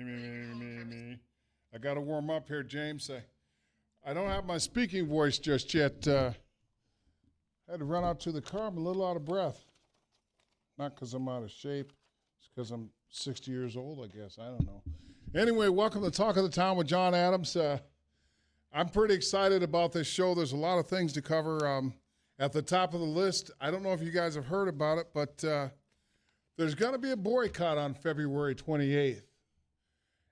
Me. I got to warm up here, James. I don't have my speaking voice just yet. I had to run out to the car. I'm a little out of breath. Not because I'm out of shape. It's because I'm 60 years old, I guess. I don't know. Anyway, welcome to Talk of the Town with Jon Adams. I'm pretty excited about this show. There's a lot of things to cover. At the top of the list, I don't know if you guys have heard about it, but there's going to be a boycott on February 28th.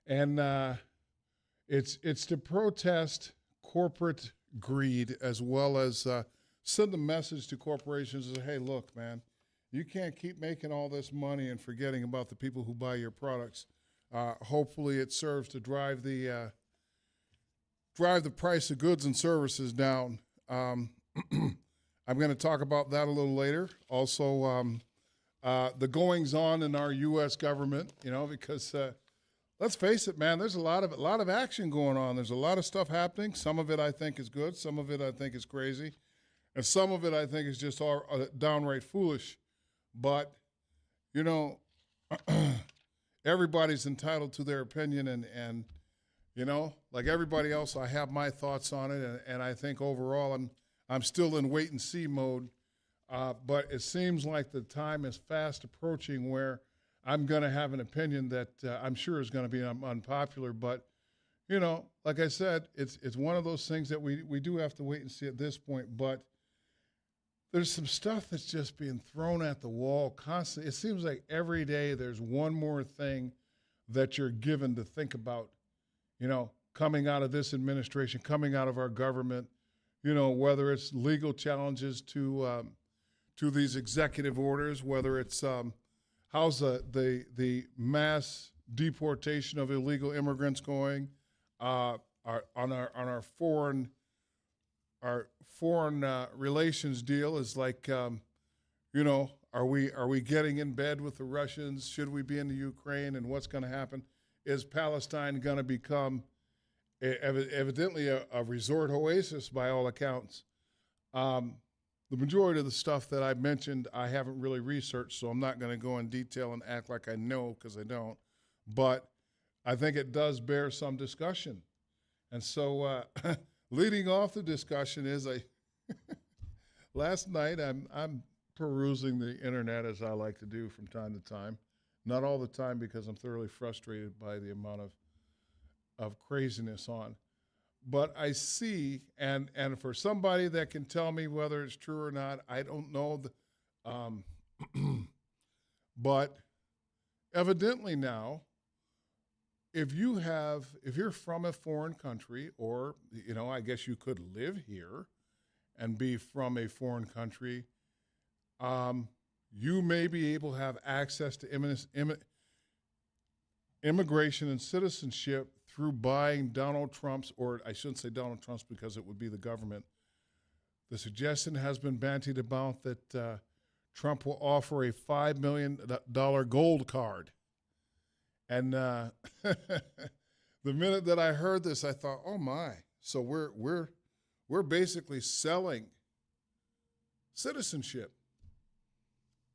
And it's to protest corporate greed, as well as send a message to corporations that, hey, look, man, you can't keep making all this money and forgetting about the people who buy your products. Hopefully it serves to drive the price of goods and services down. I'm going to talk about that a little later. Also, the goings-on in our U.S. government, because let's face it, man, there's a lot of action going on. There's a lot of stuff happening. Some of it I think is good. Some of it I think is crazy. And some of it I think is just all downright foolish. But, everybody's entitled to their opinion. And like everybody else, I have my thoughts on it. And I think overall I'm still in wait-and-see mode. But it seems like the time is fast approaching where I'm going to have an opinion that I'm sure is going to be unpopular. But, like I said, it's one of those things that we do have to wait and see at this point. But there's some stuff that's just being thrown at the wall constantly. It seems like every day there's one more thing that you're given to think about, coming out of this administration, coming out of our government, whether it's legal challenges to these executive orders, whether it's how's the mass deportation of illegal immigrants going, on our foreign relations deal is like, are we getting in bed with the Russians? Should we be in the Ukraine? And what's going to happen? Is Palestine going to become evidently a resort oasis by all accounts? The majority of the stuff that I mentioned, I haven't really researched, so I'm not going to go in detail and act like I know, because I don't. But I think it does bear some discussion. And so leading off the discussion is last night I'm perusing the internet, as I like to do from time to time. Not all the time, because I'm thoroughly frustrated by the amount of craziness on. But I see, and for somebody that can tell me whether it's true or not, I don't know. But evidently now, if you're from a foreign country, or, I guess you could live here and be from a foreign country, you may be able to have access to immigration and citizenship through buying Donald Trump's, or I shouldn't say Donald Trump's because it would be the government. The suggestion has been bantied about that Trump will offer a $5 million gold card. And the minute that I heard this, I thought, oh my! So we're basically selling citizenship.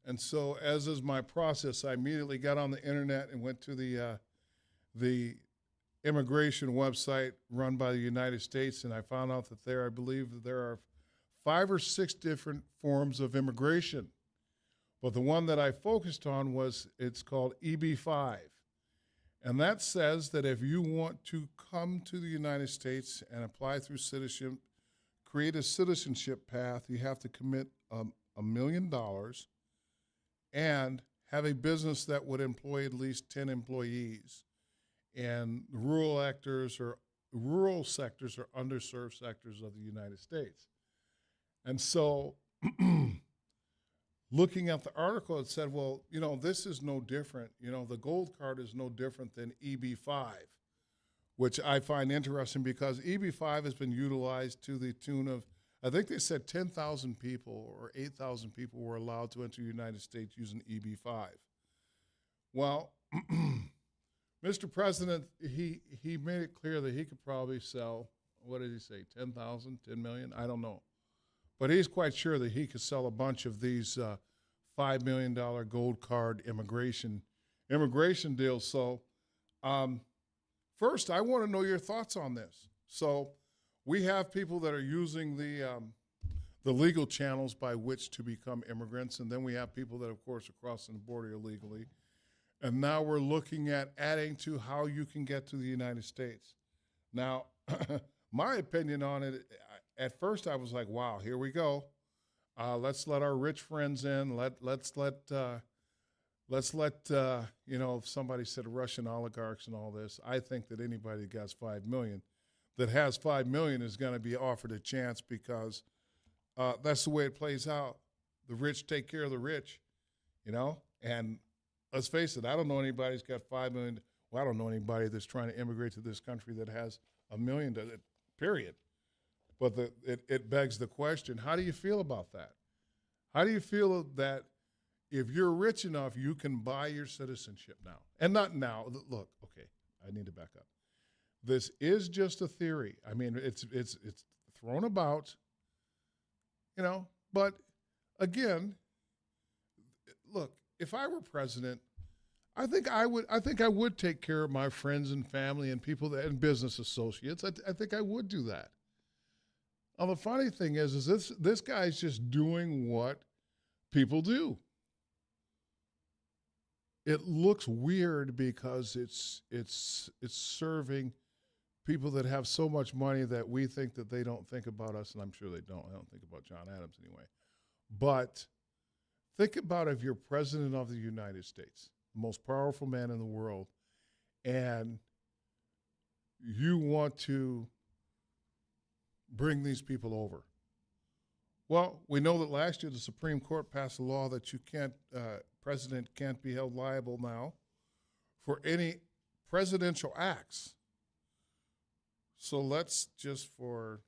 And so, as is my process, I immediately got on the internet and went to the immigration website run by the United States, and I found out that I believe that there are 5 or 6 different forms of immigration. But the one that I focused on it's called EB-5. And that says that if you want to come to the United States and apply through citizenship, create a citizenship path, you have to commit $1 million and have a business that would employ at least 10 employees. And rural sectors or underserved sectors of the United States. And so looking at the article, it said, well, this is no different. The gold card is no different than EB-5, which I find interesting because EB-5 has been utilized to the tune of, I think they said 10,000 people or 8,000 people were allowed to enter the United States using EB-5. Well, Mr. President, he made it clear that he could probably sell, what did he say, 10,000, 10 million? I don't know. But he's quite sure that he could sell a bunch of these $5 million gold card immigration deals. So Um, First, I want to know your thoughts on this. So, we have people that are using the legal channels by which to become immigrants, and then we have people that, of course, are crossing the border illegally. And now we're looking at adding to how you can get to the United States. Now, my opinion on it, at first I was like, wow, here we go. Let's let our rich friends in. Let's let if somebody said Russian oligarchs and all this. I think that anybody that has 5 million, that has 5 million, is going to be offered a chance because that's the way it plays out. The rich take care of the rich, and let's face it, I don't know anybody who's got 5 million. Well, I don't know anybody that's trying to immigrate to this country that has 1 million, period. But it begs the question, how do you feel about that? How do you feel that if you're rich enough, you can buy your citizenship now? And not now. Look, okay, I need to back up. This is just a theory. I mean, it's thrown about, but again, look, if I were president, I think I would take care of my friends and family and people and business associates. I think I would do that. Now, the funny thing is this guy's just doing what people do. It looks weird because it's serving people that have so much money that we think that they don't think about us, and I'm sure they don't. I don't think about Jon Adams anyway. But think about if you're president of the United States, the most powerful man in the world, and you want to bring these people over. Well, we know that last year the Supreme Court passed a law that president can't be held liable now for any presidential acts. So let's just, for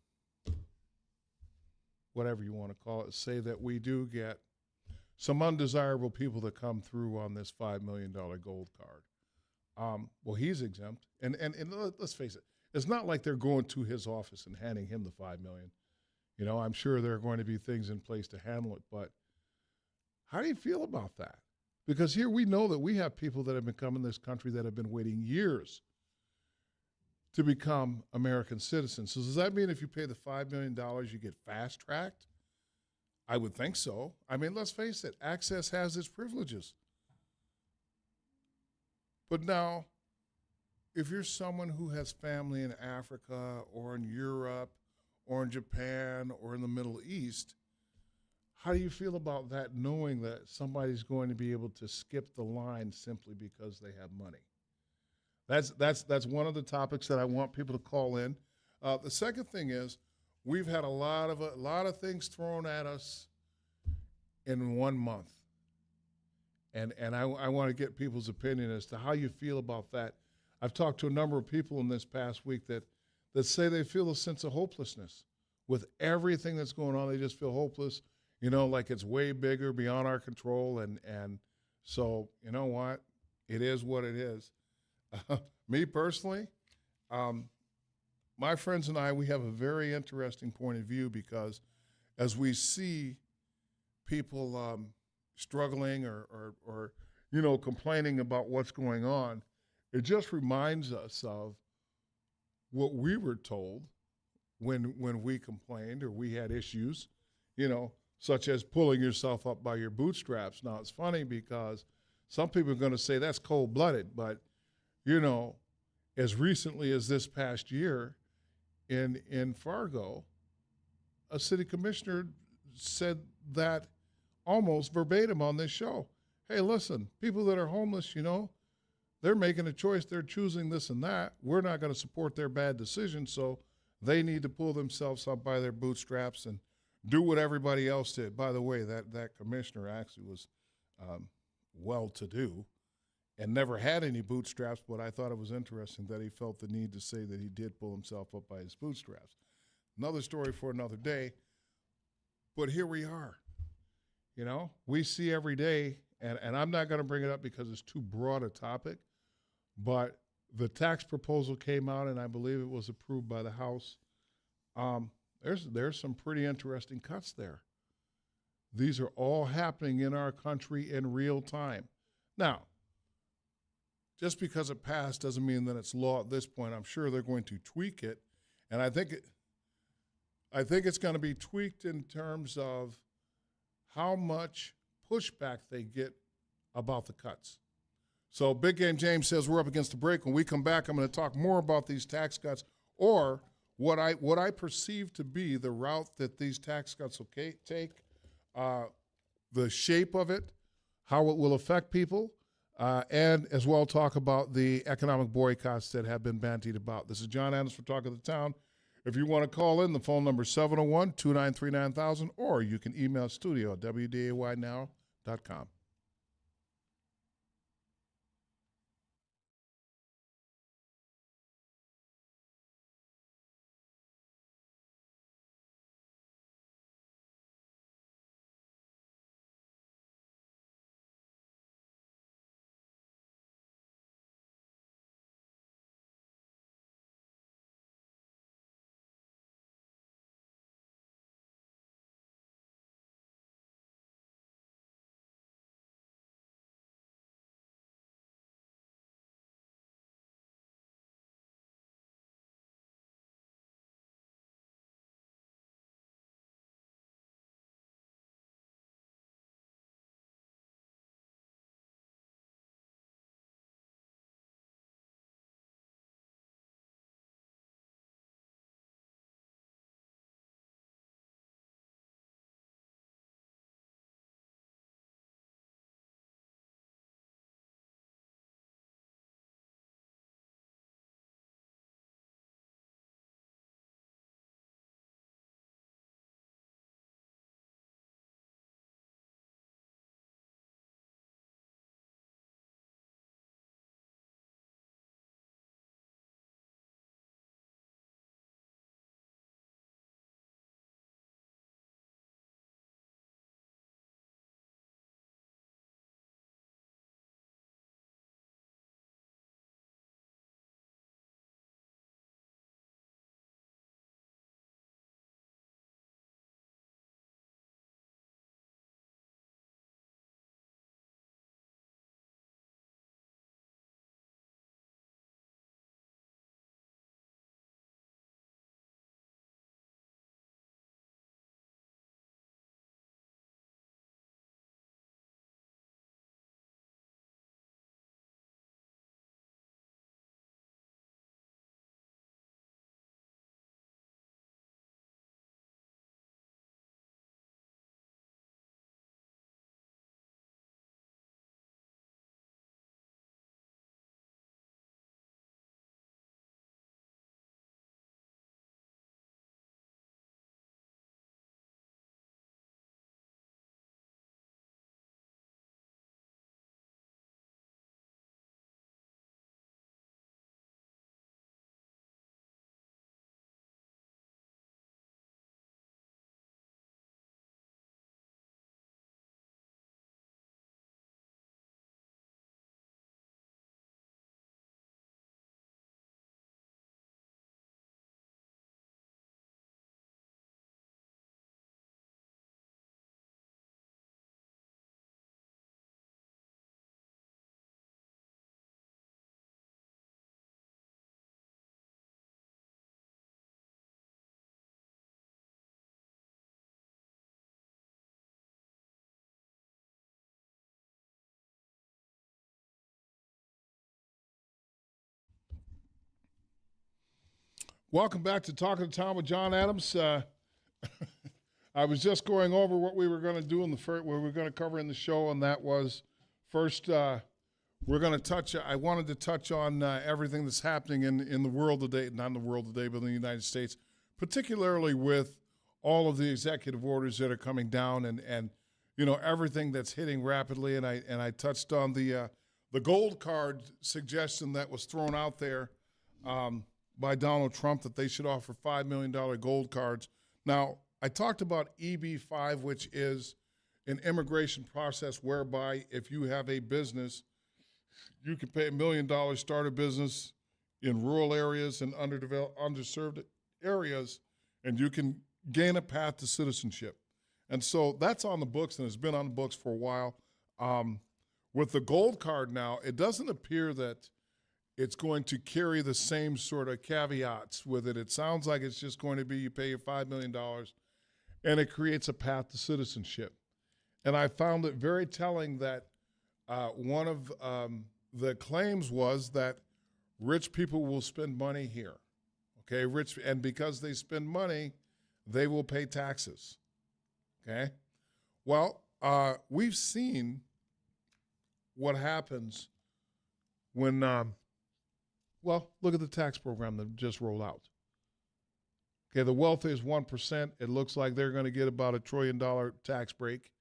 whatever you want to call it, say that we do get some undesirable people that come through on this $5 million gold card. Well, he's exempt. And let's face it, it's not like they're going to his office and handing him the $5 million. I'm sure there are going to be things in place to handle it. But how do you feel about that? Because here we know that we have people that have been coming to this country that have been waiting years to become American citizens. So does that mean if you pay the $5 million, you get fast-tracked? I would think so. I mean, let's face it, access has its privileges. But now, if you're someone who has family in Africa or in Europe or in Japan or in the Middle East, how do you feel about that, knowing that somebody's going to be able to skip the line simply because they have money? That's one of the topics that I want people to call in. The second thing is, we've had a lot of things thrown at us in 1 month, and I want to get people's opinion as to how you feel about that. I've talked to a number of people in this past week that say they feel a sense of hopelessness with everything that's going on. They just feel hopeless, like it's way bigger, beyond our control, and so you know what? It is what it is. Me personally, my friends and I, we have a very interesting point of view because as we see people struggling or complaining about what's going on, it just reminds us of what we were told when we complained or we had issues, such as pulling yourself up by your bootstraps. Now, it's funny because some people are going to say that's cold-blooded, but, as recently as this past year in Fargo, a city commissioner said that almost verbatim on this show. Hey, listen, people that are homeless, they're making a choice. They're choosing this and that. We're not going to support their bad decisions, so they need to pull themselves up by their bootstraps and do what everybody else did. By the way, that commissioner actually was well-to-do and never had any bootstraps, but I thought it was interesting that he felt the need to say that he did pull himself up by his bootstraps. Another story for another day, but here we are. We see every day, and I'm not going to bring it up because it's too broad a topic, but the tax proposal came out, and I believe it was approved by the House. There's some pretty interesting cuts there. These are all happening in our country in real time. Now, just because it passed doesn't mean that it's law at this point. I'm sure they're going to tweak it, and I think it's going to be tweaked in terms of how much pushback they get about the cuts. So Big Game James says we're up against the break. When we come back, I'm going to talk more about these tax cuts, or what I perceive to be the route that these tax cuts will take, the shape of it, how it will affect people, and as well talk about the economic boycotts that have been bandied about. This is Jon Adams for Talk of the Town. If you want to call in, the phone number is 701-293-9000, or you can email studio at wdaynow.com. Welcome back to Talking to Tom with Jon Adams. I was just going over what we were going to do in the first, what we were going to cover in the show, and that was first, we're going to touch, I wanted to touch on everything that's happening in the world today, not in the world today, but in the United States, particularly with all of the executive orders that are coming down and you know, everything that's hitting rapidly. And I touched on the gold card suggestion that was thrown out there by Donald Trump that they should offer $5 million gold cards. Now, I talked about EB-5, which is an immigration process whereby if you have a business, you can pay $1 million, start a business in rural areas and underdeveloped, underserved areas, and you can gain a path to citizenship. And so that's on the books, and it's been on the books for a while. With the gold card now, it doesn't appear that it's going to carry the same sort of caveats with it. It sounds like it's just going to be you pay your $5 million and it creates a path to citizenship. And I found it very telling that one of the claims was that rich people will spend money here. Okay, and because they spend money, they will pay taxes. Okay, well, we've seen what happens when, look at the tax program that just rolled out. Okay, the wealthiest 1%, it looks like they're going to get about $1 trillion tax break.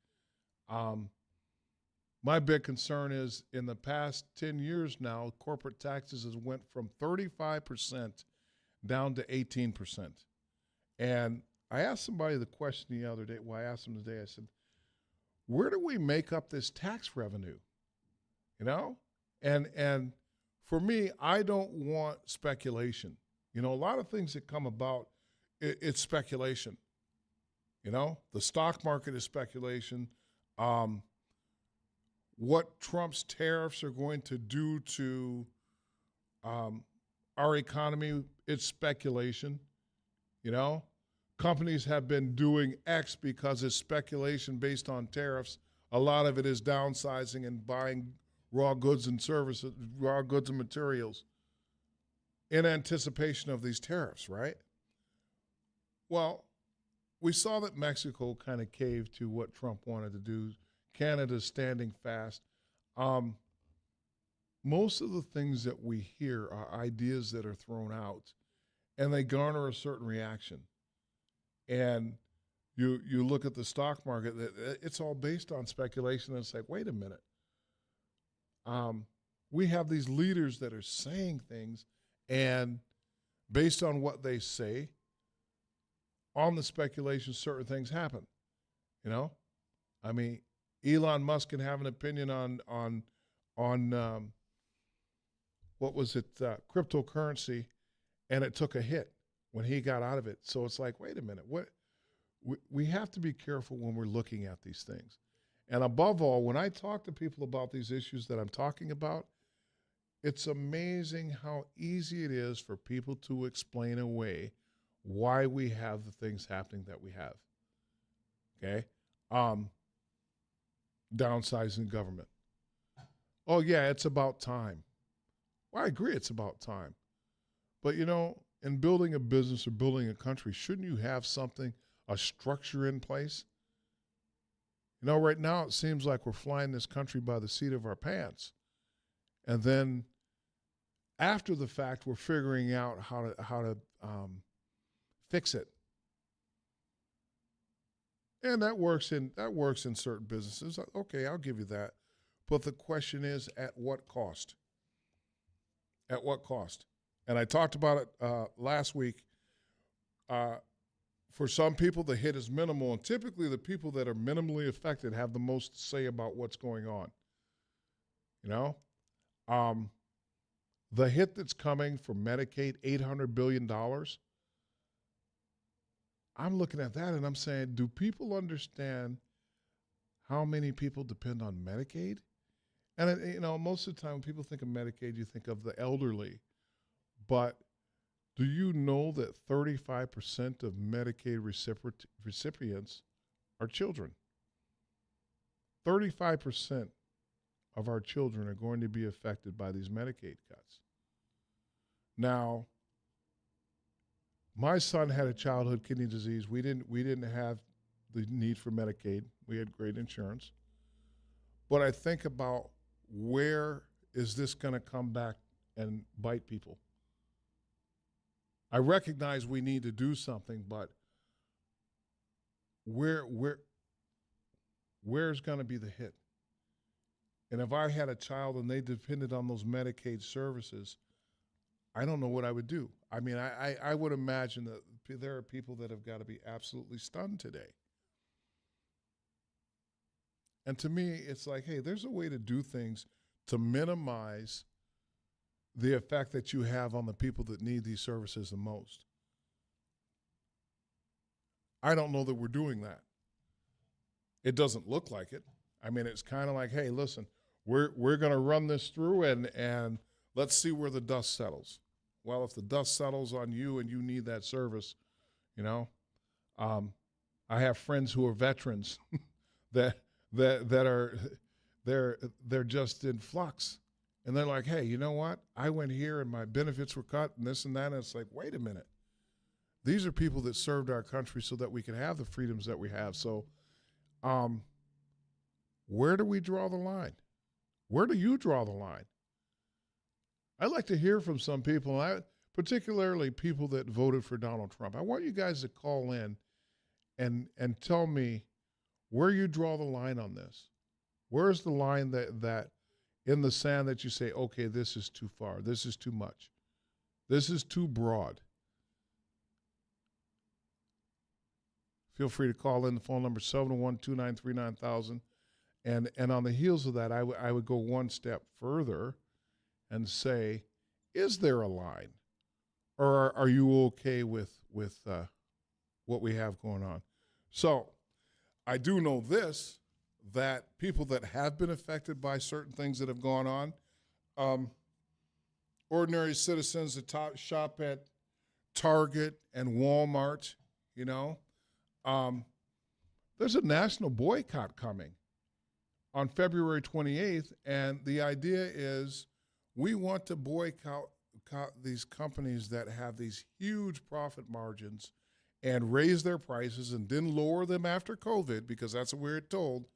My big concern is in the past 10 years now, corporate taxes has went from 35% down to 18%. And I asked somebody the question the other day, I asked them today, I said, where do we make up this tax revenue? You know? And for me, I don't want speculation. You know, a lot of things that come about, it's speculation. You know, the stock market is speculation. What Trump's tariffs are going to do to our economy, it's speculation. You know, companies have been doing X because it's speculation based on tariffs. A lot of it is downsizing and buying raw goods and services, raw goods and materials in anticipation of these tariffs, right? Well, we saw that Mexico kind of caved to what Trump wanted to do. Canada's standing fast. Most of the things that we hear are ideas that are thrown out, and they garner a certain reaction. And you look at the stock market, it's all based on speculation, and it's like, wait a minute. We have these leaders that are saying things, and based on what they say, on the speculation, certain things happen. You know, I mean, Elon Musk can have an opinion on what was it, cryptocurrency, and it took a hit when he got out of it. So it's like, wait a minute, what? We have to be careful when we're looking at these things. And above all, when I talk to people about these issues that I'm talking about, it's amazing how easy it is for people to explain away why we have the things happening that we have. Okay? Downsizing government. Oh, yeah, it's about time. Well, I agree it's about time. But, you know, in building a business or building a country, shouldn't you have something, a structure in place? You know, right now it seems like we're flying this country by the seat of our pants. And then after the fact, we're figuring out how to fix it. And that works in certain businesses. Okay, I'll give you that. But the question is, at what cost? At what cost? And I talked about it last week. For some people, the hit is minimal, and typically the people that are minimally affected have the most to say about what's going on. You know, the hit that's coming from Medicaid, $800 billion. I'm looking at that and I'm saying, do people understand how many people depend on Medicaid? And, you know, most of the time when people think of Medicaid, you think of the elderly. But do you know that 35% of Medicaid recipients are children? 35% of our children are going to be affected by these Medicaid cuts. Now, my son had a childhood kidney disease. We didn't have the need for Medicaid. We had great insurance. But I think about, where is this going to come back and bite people? I recognize we need to do something, but where's going to be the hit? And if I had a child and they depended on those Medicaid services, I don't know what I would do. I mean, I would imagine that there are people that have got to be absolutely stunned today. And to me, it's like, hey, there's a way to do things to minimize the effect that you have on the people that need these services the most. I don't know that we're doing that. It doesn't look like it. I mean, it's kind of like, hey, listen, we're going to run this through and let's see where the dust settles. Well, if the dust settles on you and you need that service, you know, um, I have friends who are veterans that that are they're just in flux, and they're like, hey, you know what? I went here and my benefits were cut and this and that, and it's like, wait a minute. These are people that served our country so that we could have the freedoms that we have. So, um, where do we draw the line? Where do you draw the line? I'd like to hear from some people, particularly people that voted for Donald Trump. I want you guys to call in and tell me where you draw the line on this. Where's the line that in the sand that you say, okay, this is too far, this is too much, this is too broad? Feel free to call in. The phone number 701-293-9000. And on the heels of that, I would go one step further and say, is there a line? Or are you okay with what we have going on? So I do know this, that people that have been affected by certain things that have gone on, ordinary citizens that shop at Target and Walmart, you know, there's a national boycott coming on February 28th, and the idea is we want to boycott these companies that have these huge profit margins and raise their prices and then lower them after COVID, because that's what we're told.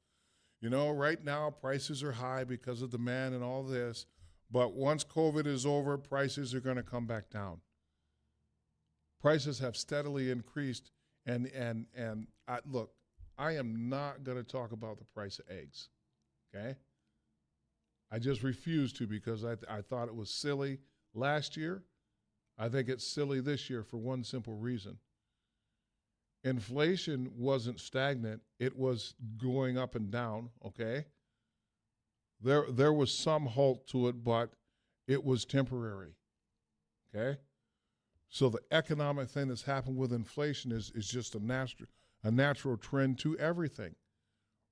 You know, right now prices are high because of demand and all this, but once COVID is over, prices are going to come back down. Prices have steadily increased, and look, I am not going to talk about the price of eggs, okay? I just refuse to, because I thought it was silly last year. I think it's silly this year for one simple reason. Inflation wasn't stagnant. It was going up and down, okay? There was some halt to it, but it was temporary, okay? So the economic thing that's happened with inflation is just a natural trend to everything.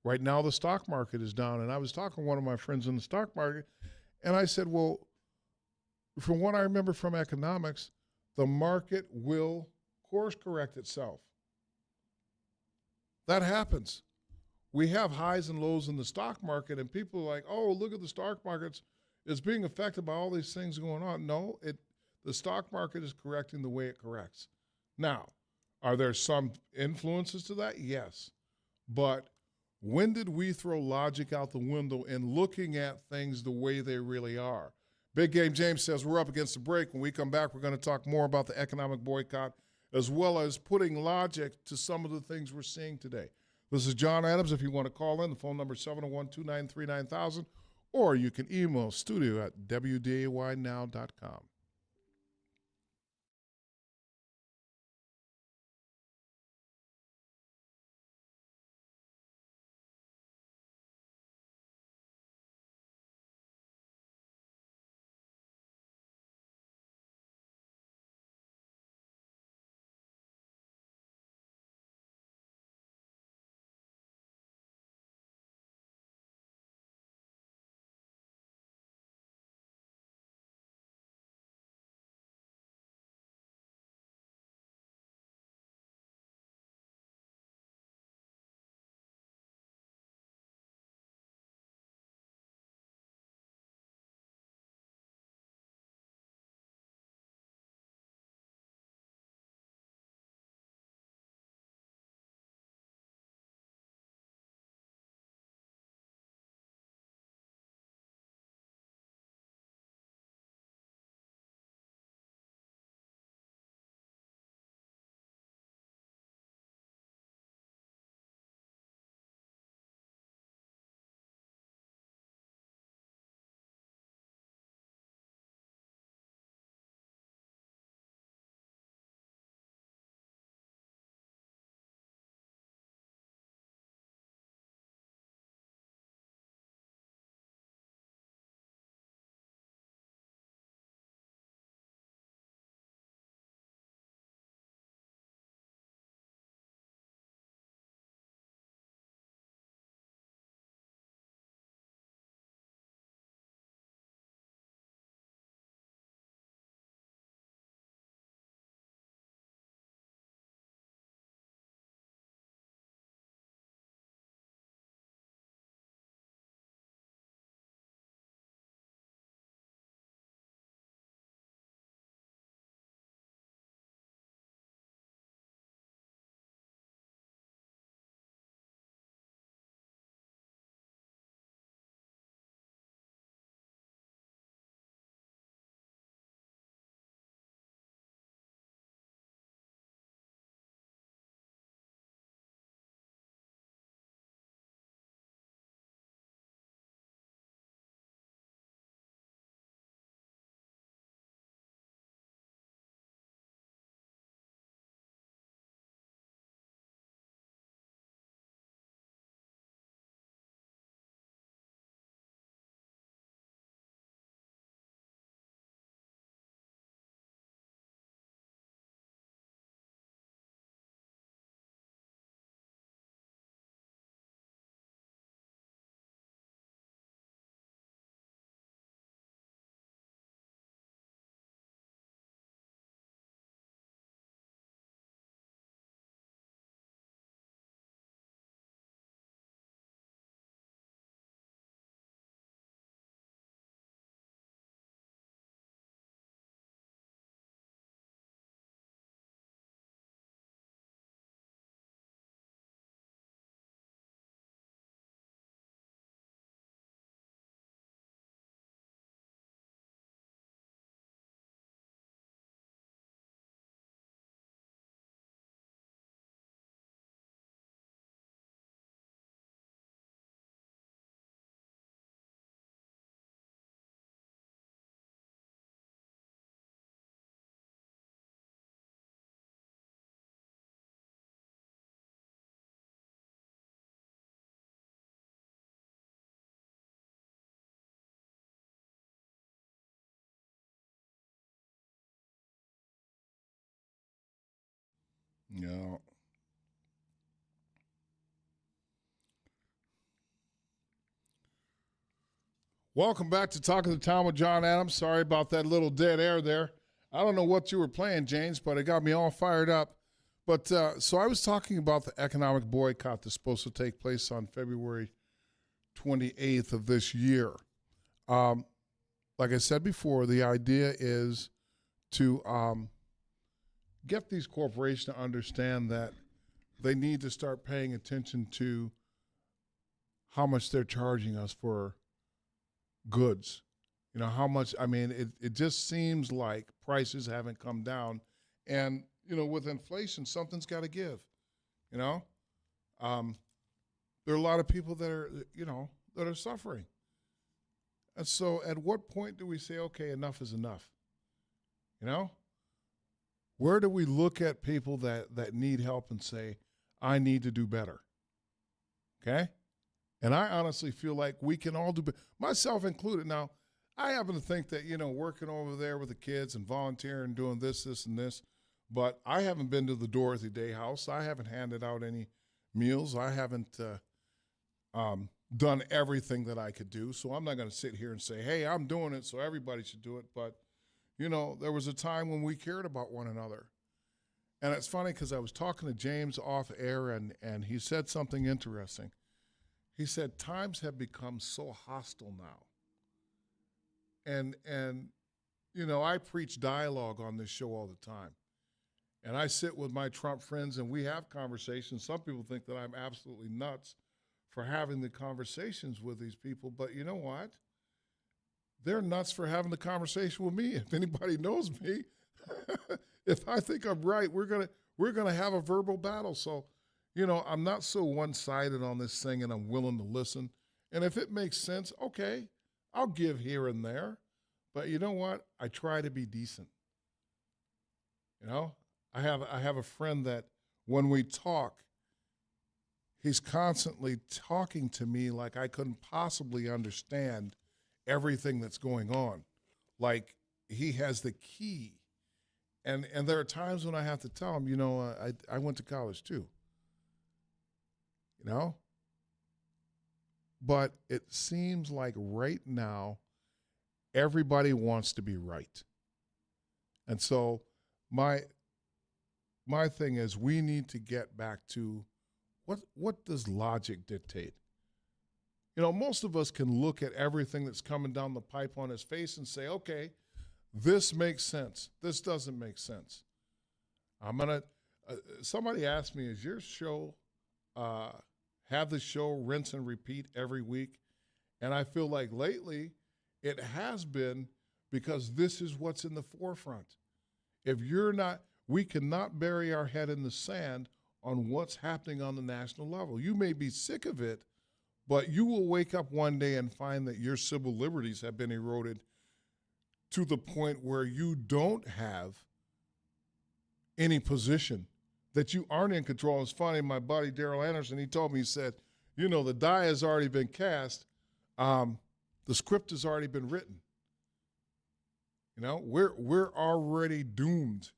Right now, the stock market is down, and I was talking to one of my friends in the stock market, and I said, well, from what I remember from economics, the market will course correct itself. That happens. We have highs and lows in the stock market, and people are like, oh, look at the stock markets. It's being affected by all these things going on. No, the stock market is correcting the way it corrects. Now, are there some influences to that? Yes. But when did we throw logic out the window in looking at things the way they really are? Big Game James says we're up against the break. When we come back, we're going to talk more about the economic boycott, as well as putting logic to some of the things we're seeing today. This is Jon Adams. If you want to call in, the phone number is 701-293-9000, or you can email studio@wdaynow.com. Yeah. Welcome back to Talk of the Town with Jon Adams. Sorry about that little dead air there. I don't know what you were playing, James, but it got me all fired up. But so I was talking about the economic boycott that's supposed to take place on February 28th of this year. Um, like I said before, the idea is to get these corporations to understand that they need to start paying attention to how much they're charging us for goods. You know, how much, I mean, it just seems like prices haven't come down. And, you know, with inflation, something's got to give, you know. There are a lot of people that are, you know, that are suffering. And so at what point do we say, okay, enough is enough? You know? Where do we look at people that need help and say, I need to do better? Okay? And I honestly feel like we can all do better, myself included. Now, I happen to think that, you know, working over there with the kids and volunteering, doing this, and this, but I haven't been to the Dorothy Day House. I haven't handed out any meals. I haven't done everything that I could do. So I'm not going to sit here and say, hey, I'm doing it, so everybody should do it. But, you know, there was a time when we cared about one another. And it's funny because I was talking to James off air, and he said something interesting. He said, times have become so hostile now. And you know, I preach dialogue on this show all the time. And I sit with my Trump friends and we have conversations. Some people think that I'm absolutely nuts for having the conversations with these people. But you know what? They're nuts for having the conversation with me. If anybody knows me, if I think I'm right, we're gonna have a verbal battle. So, you know, I'm not so one-sided on this thing, and I'm willing to listen. And if it makes sense, okay, I'll give here and there. But you know what? I try to be decent. You know, I have a friend that when we talk, he's constantly talking to me like I couldn't possibly understand everything that's going on. Like he has the key. And there are times when I have to tell him, you know, I went to college too. You know? But it seems like right now, everybody wants to be right. And so my thing is we need to get back to what does logic dictate? You know, most of us can look at everything that's coming down the pipe on his face and say, okay, this makes sense. This doesn't make sense. I'm going to, somebody asked me, is your show, have the show rinse and repeat every week? And I feel like lately it has been because this is what's in the forefront. If you're not, we cannot bury our head in the sand on what's happening on the national level. You may be sick of it, but you will wake up one day and find that your civil liberties have been eroded to the point where you don't have any position, that you aren't in control. It's funny, my buddy Daryl Anderson, he told me, he said, you know, the die has already been cast. The script has already been written. You know, we're already doomed.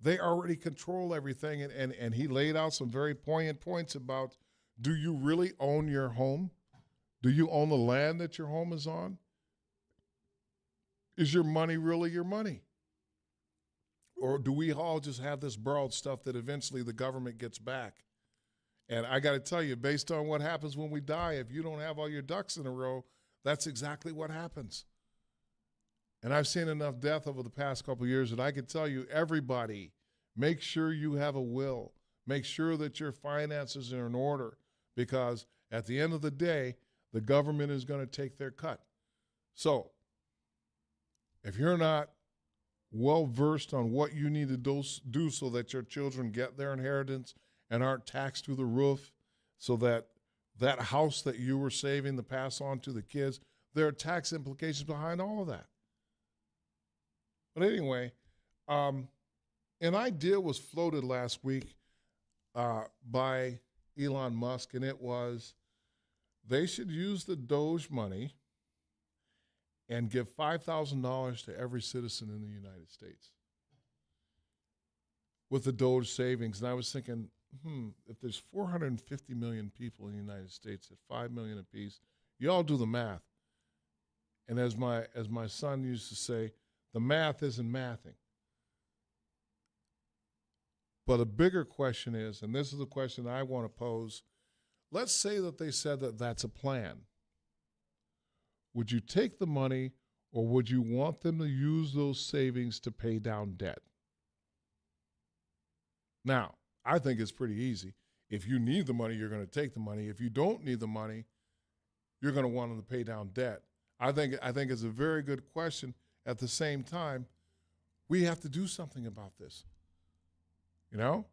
They already control everything. And he laid out some very poignant points about, do you really own your home? Do you own the land that your home is on? Is your money really your money? Or do we all just have this borrowed stuff that eventually the government gets back? And I got to tell you, based on what happens when we die, if you don't have all your ducks in a row, that's exactly what happens. And I've seen enough death over the past couple of years that I can tell you, everybody, make sure you have a will. Make sure that your finances are in order, because at the end of the day, the government is going to take their cut. So if you're not well-versed on what you need to do so that your children get their inheritance and aren't taxed through the roof, so that that house that you were saving to pass on to the kids, there are tax implications behind all of that. But anyway, an idea was floated last week by Elon Musk, and it was they should use the Doge money and give $5,000 to every citizen in the United States. with the Doge savings, and I was thinking, if there's 450 million people in the United States at 5 million apiece, you all do the math. And as my son used to say, the math isn't mathing. But a bigger question is, and this is the question I want to pose, let's say that they said that that's a plan. Would you take the money, or would you want them to use those savings to pay down debt? Now, I think it's pretty easy. If you need the money, you're going to take the money. If you don't need the money, you're going to want them to pay down debt. I think it's a very good question. At the same time, we have to do something about this. You know?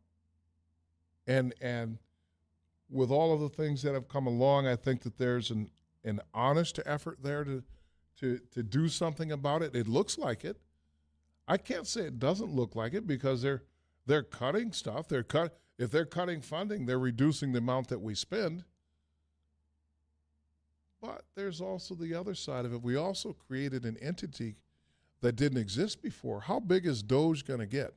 And with all of the things that have come along, I think that there's an honest effort there to do something about it. It looks like it. I can't say it doesn't look like it, because they're cutting stuff. If they're cutting funding, they're reducing the amount that we spend. But there's also the other side of it. We also created an entity that didn't exist before. How big is Doge going to get?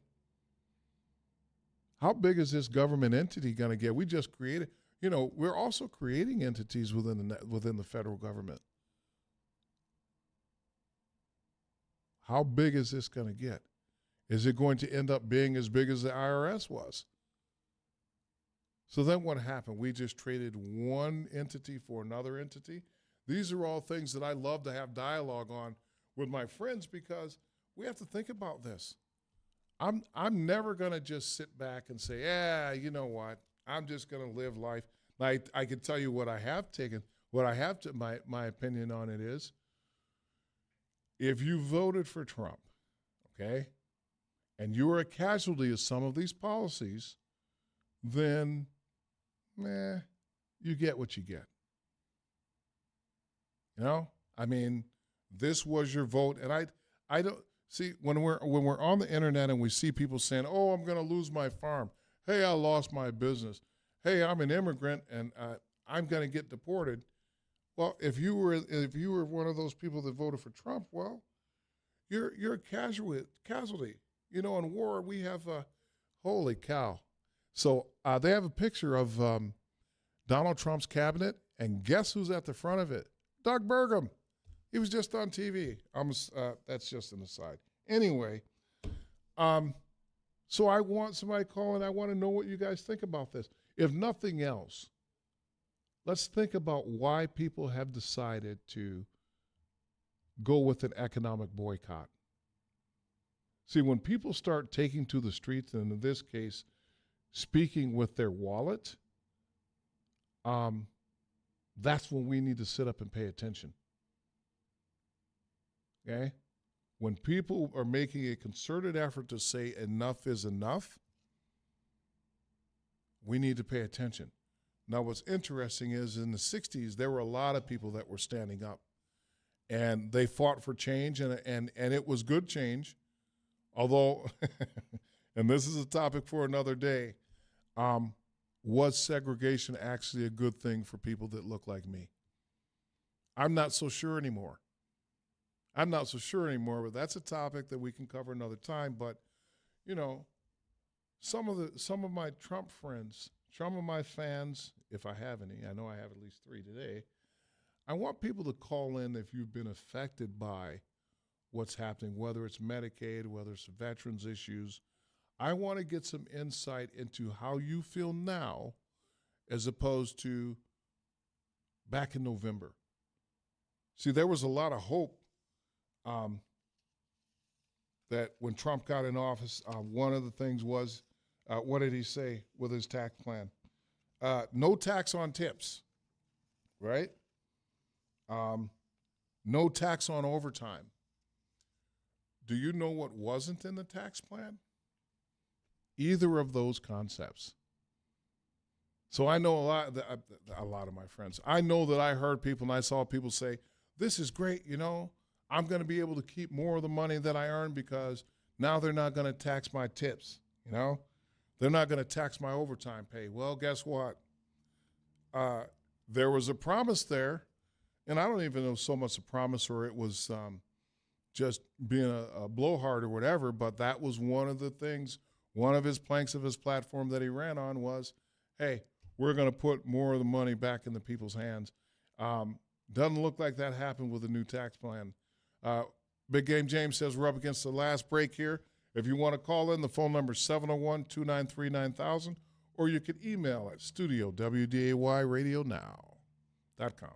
How big is this government entity going to get? We just created, we're also creating entities within the federal government. How big is this going to get? Is it going to end up being as big as the IRS was? So then what happened? We just traded one entity for another entity. These are all things that I love to have dialogue on with my friends, because we have to think about this. I'm never going to just sit back and say, you know what? I'm just going to live life. I can tell you what I have taken, my opinion on it is, if you voted for Trump, okay, and you are a casualty of some of these policies, then, you get what you get. This was your vote, and I don't see when we're on the internet and we see people saying, "Oh, I'm going to lose my farm. Hey, I lost my business. Hey, I'm an immigrant and I'm going to get deported." Well, if you were one of those people that voted for Trump, well, you're a casualty. In war we have holy cow. So they have a picture of Donald Trump's cabinet, and guess who's at the front of it? Doug Burgum. He was just on TV. That's just an aside. Anyway, so I want somebody calling. I want to know what you guys think about this. If nothing else, let's think about why people have decided to go with an economic boycott. See, when people start taking to the streets, and in this case, speaking with their wallet, that's when we need to sit up and pay attention. Okay? When people are making a concerted effort to say enough is enough, we need to pay attention. Now, what's interesting is in the 60s, there were a lot of people that were standing up, and they fought for change, and it was good change, although, and this is a topic for another day, was segregation actually a good thing for people that look like me? I'm not so sure anymore. But that's a topic that we can cover another time. But, some of my Trump friends, some of my fans, if I have any, I know I have at least 3 today, I want people to call in if you've been affected by what's happening, whether it's Medicaid, whether it's veterans issues. I want to get some insight into how you feel now as opposed to back in November. See, there was a lot of hope that when Trump got in office, one of the things was, what did he say with his tax plan? No tax on tips, right? No tax on overtime. Do you know what wasn't in the tax plan? Either of those concepts. So I know a lot of my friends. I know that I heard people and I saw people say, "This is great, I'm going to be able to keep more of the money that I earn because now they're not going to tax my tips, They're not going to tax my overtime pay." Well, guess what? There was a promise there, and I don't even know so much a promise or it was just being a blowhard or whatever, but that was one of the things One of his planks of his platform that he ran on was, hey, we're going to put more of the money back in the people's hands. Doesn't look like that happened with the new tax plan. Big Game James says we're up against the last break here. If you want to call in, the phone number is 701-293-9000, or you can email at studio@wdayradionow.com.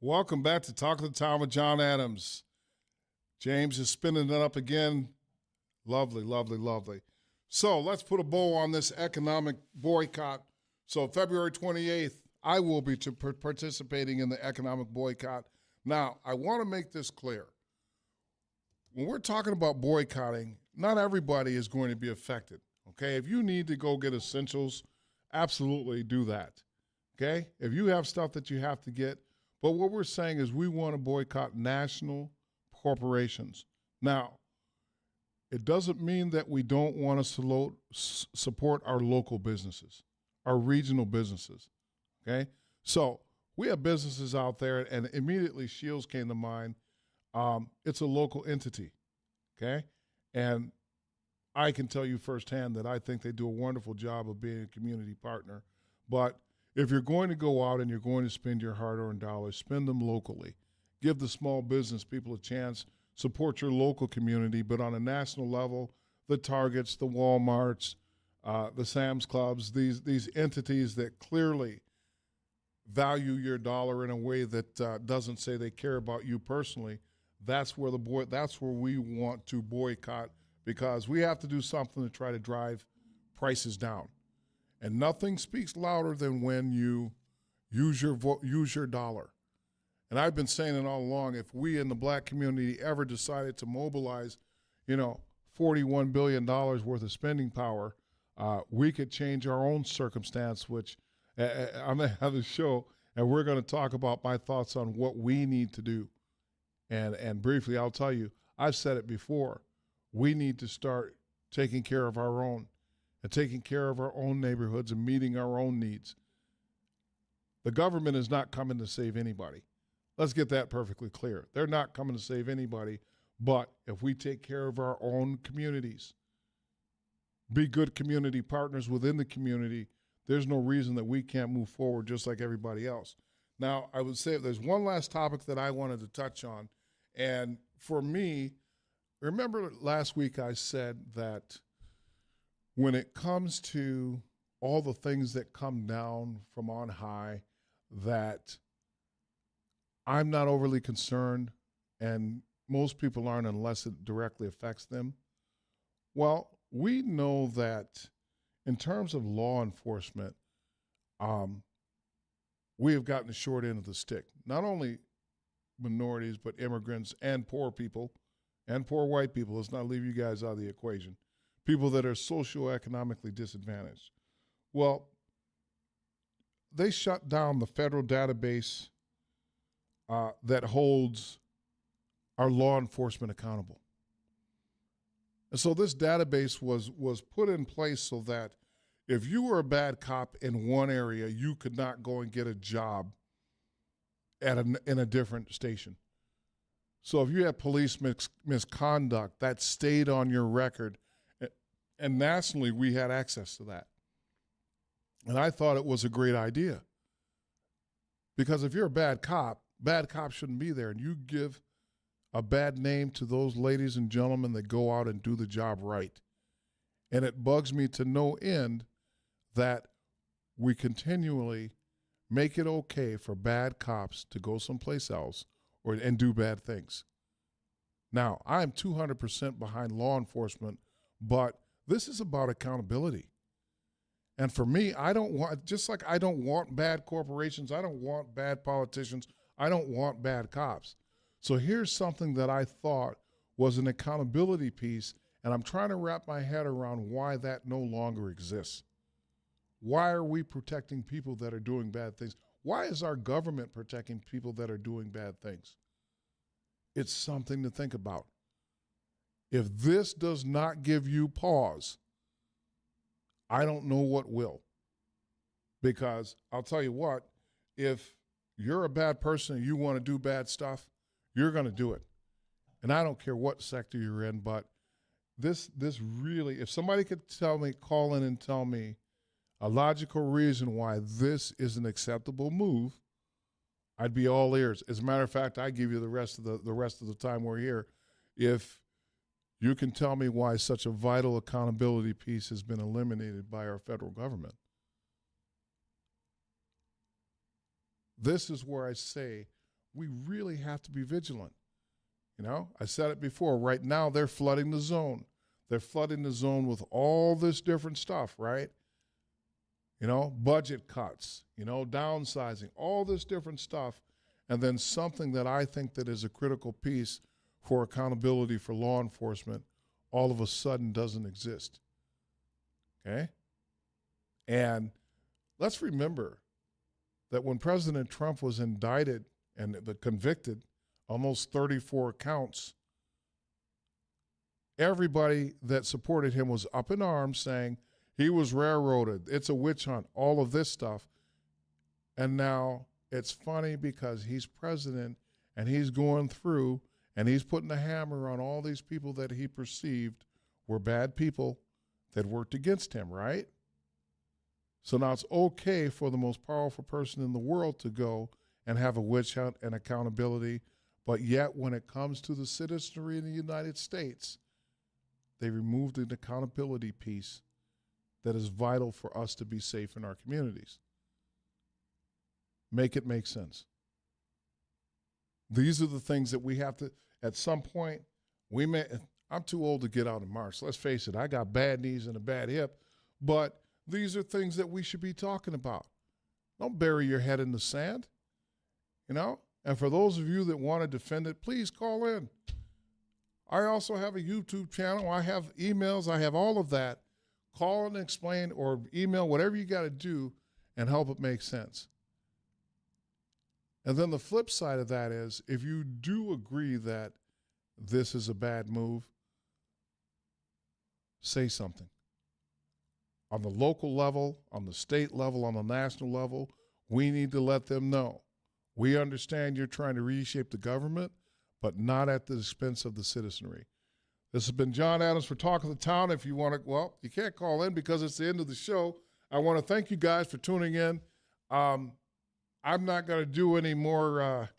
Welcome back to Talk of the Town with Jon Adams. James is spinning it up again. Lovely, lovely, lovely. So let's put a bow on this economic boycott. So February 28th, I will be participating in the economic boycott. Now, I want to make this clear. When we're talking about boycotting, not everybody is going to be affected, okay? If you need to go get essentials, absolutely do that, okay? If you have stuff that you have to get, but what we're saying is we want to boycott national corporations. Now, it doesn't mean that we don't want to support our local businesses, our regional businesses, okay? So we have businesses out there, and immediately Shields came to mind. It's a local entity, okay? And I can tell you firsthand that I think they do a wonderful job of being a community partner. But if you're going to go out and you're going to spend your hard-earned dollars, spend them locally. Give the small business people a chance. Support your local community, but on a national level, the Targets, the Walmarts, the Sam's Clubs, these entities that clearly value your dollar in a way that doesn't say they care about you personally. That's where we want to boycott, because we have to do something to try to drive prices down. And nothing speaks louder than when you use your dollar. And I've been saying it all along. If we in the black community ever decided to mobilize, $41 billion worth of spending power, we could change our own circumstance, which I'm going to have a show, and we're going to talk about my thoughts on what we need to do. And briefly, I'll tell you, I've said it before. We need to start taking care of our own and taking care of our own neighborhoods and meeting our own needs. The government is not coming to save anybody. Let's get that perfectly clear. They're not coming to save anybody, but if we take care of our own communities, be good community partners within the community, there's no reason that we can't move forward just like everybody else. Now, I would say there's one last topic that I wanted to touch on. And for me, remember last week I said that when it comes to all the things that come down from on high, that I'm not overly concerned, and most people aren't unless it directly affects them. Well, we know that in terms of law enforcement, we have gotten the short end of the stick. Not only minorities, but immigrants and poor people and poor white people. Let's not leave you guys out of the equation. People that are socioeconomically disadvantaged. Well, they shut down the federal database that holds our law enforcement accountable. And so this database was put in place so that if you were a bad cop in one area, you could not go and get a job in a different station. So if you had police misconduct, that stayed on your record. And nationally, we had access to that. And I thought it was a great idea. Because if you're a bad cop shouldn't be there. And you give a bad name to those ladies and gentlemen that go out and do the job right. And it bugs me to no end that we continually make it okay for bad cops to go someplace else and do bad things. Now, I'm 200% behind law enforcement, but this is about accountability. And for me, I don't want, just like I don't want bad corporations, I don't want bad politicians, I don't want bad cops. So here's something that I thought was an accountability piece, and I'm trying to wrap my head around why that no longer exists. Why are we protecting people that are doing bad things? Why is our government protecting people that are doing bad things? It's something to think about. If this does not give you pause, I don't know what will. Because I'll tell you what, if you're a bad person and you want to do bad stuff, you're going to do it. And I don't care what sector you're in, but this really, if somebody could call in and tell me a logical reason why this is an acceptable move, I'd be all ears. As a matter of fact, I give you the rest of the time we're here. If you can tell me why such a vital accountability piece has been eliminated by our federal government. This is where I say we really have to be vigilant. You know, I said it before. Right now, they're flooding the zone. They're flooding the zone with all this different stuff, right? You know, budget cuts, you know, downsizing, all this different stuff. And then something that I think that is a critical piece for accountability for law enforcement all of a sudden doesn't exist. Okay? And let's remember that when President Trump was indicted and convicted, almost 34 counts, everybody that supported him was up in arms saying he was railroaded, it's a witch hunt, all of this stuff. And now it's funny because he's president and he's going through and he's putting a hammer on all these people that he perceived were bad people that worked against him, right? So now it's okay for the most powerful person in the world to go and have a witch hunt and accountability, but yet when it comes to the citizenry in the United States, they removed an accountability piece that is vital for us to be safe in our communities. Make it make sense. These are the things that we have to, at some point, I'm too old to get out and march. Let's face it, I got bad knees and a bad hip, but these are things that we should be talking about. Don't bury your head in the sand, you know? And for those of you that want to defend it, please call in. I also have a YouTube channel. I have emails. I have all of that. Call and explain or email, whatever you got to do, and help it make sense. And then the flip side of that is, if you do agree that this is a bad move, say something. On the local level, on the state level, on the national level, we need to let them know. We understand you're trying to reshape the government, but not at the expense of the citizenry. This has been Jon Adams for Talk of the Town. If you want to, well, you can't call in because it's the end of the show. I want to thank you guys for tuning in. I'm not going to do any more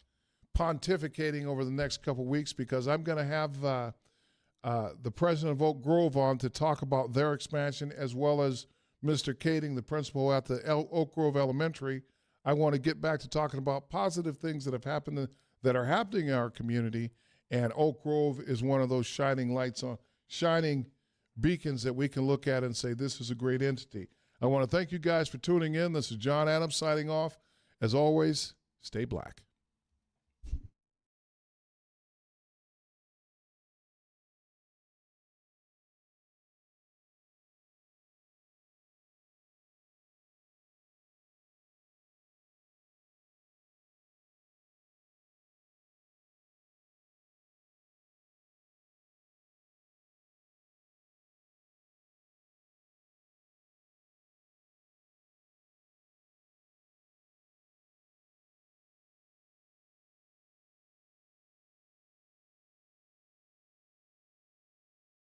pontificating over the next couple weeks because I'm going to have the president of Oak Grove on to talk about their expansion, as well as Mr. Kading, the principal at the Oak Grove Elementary. I want to get back to talking about positive things that have happened that are happening in our community, and Oak Grove is one of those shining beacons that we can look at and say this is a great entity. I want to thank you guys for tuning in. This is Jon Adams signing off. As always, stay black.